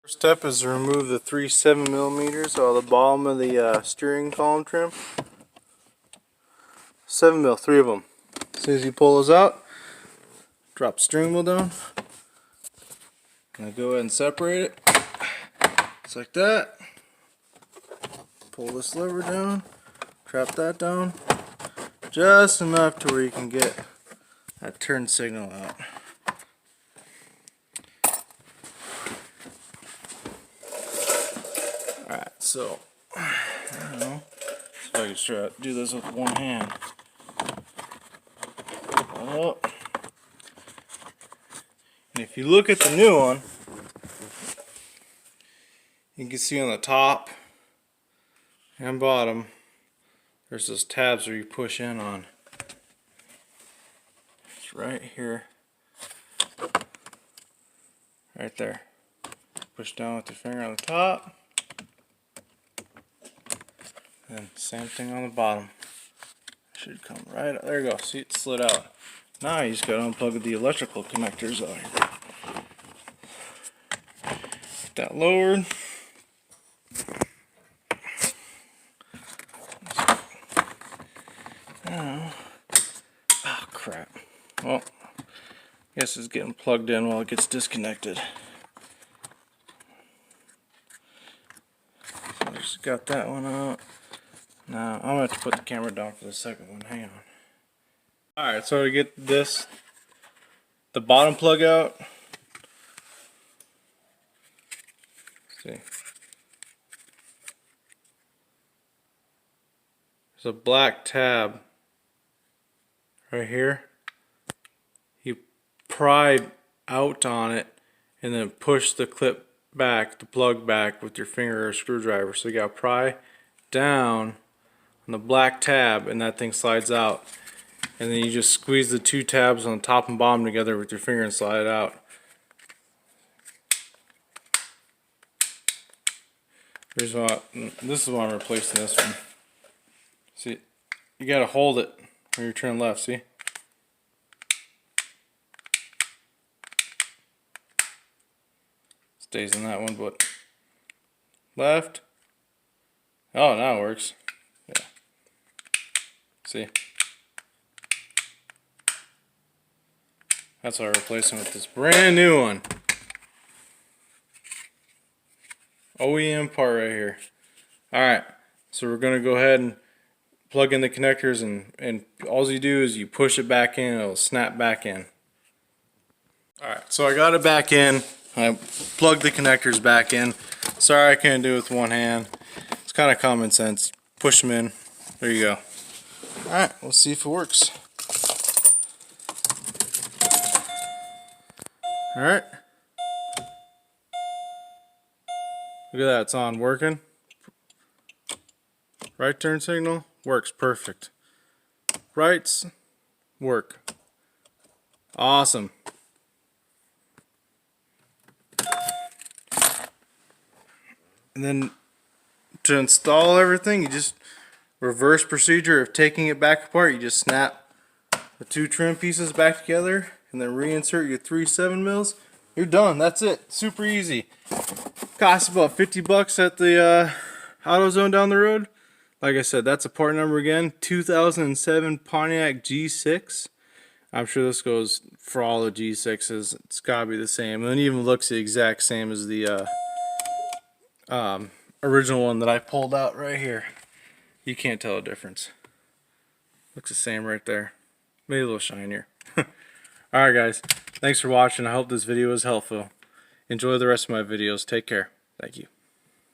First step is to remove the 3 7mm out of the bottom of the steering column trim. 7mm, 3 of them. As soon as you pull those out, drop the steering wheel down. Now go ahead and separate it. Just like that. Pull this lever down, trap that down. Just enough to where you can get that turn signal out. Alright, so I don't know if I can try to do this with one hand. Oh. And if you look at the new one, you can see on the top and bottom there's those tabs where you push in on. It's right here. Right there. Push down with your finger on the top. And same thing on the bottom. Should come right up. There you go. See, it slid out. Now you just gotta unplug the electrical connectors out here. Get that lowered. Oh crap. Well, I guess it's getting plugged in while it gets disconnected. So I just got that one out. Now I'm gonna have to put the camera down for the second one. Hang on. Alright, so to get this, the bottom plug out. Let's see. There's a black tab right here. You pry out on it and then push the clip back, the plug back with your finger or screwdriver. So you gotta pry down on the black tab and that thing slides out. And then you just squeeze the 2 tabs on the top and bottom together with your finger and slide it out. This is why I'm replacing this one. See, you gotta hold it when you turn left, see? Stays in that one, but left. Oh, now it works. Yeah. See? That's why I'm replacing with this brand new one. OEM part right here. Alright, so we're going to go ahead and plug in the connectors, and all you do is you push it back in and it'll snap back in. Alright, so I got it back in. I plugged the connectors back in. Sorry I can't do it with one hand. It's kind of common sense. Push them in. There you go. Alright, we'll see if it works. Alright. Look at that, it's on, working. Right turn signal, works perfect. Rights, work. Awesome. And then to install everything, you just reverse procedure of taking it back apart. You just snap the 2 trim pieces back together and then reinsert your 3 7mm. You're done. That's it. Super easy. Costs about 50 bucks at the AutoZone down the road. Like I said, that's a part number again, 2007 Pontiac G6. I'm sure this goes for all the G6s. It's gotta be the same, and it even looks the exact same as the original one that I pulled out right here. You can't tell a difference. Looks the same right there. Maybe a little shinier. Alright guys, thanks for watching. I hope this video was helpful. Enjoy the rest of my videos. Take care. Thank you.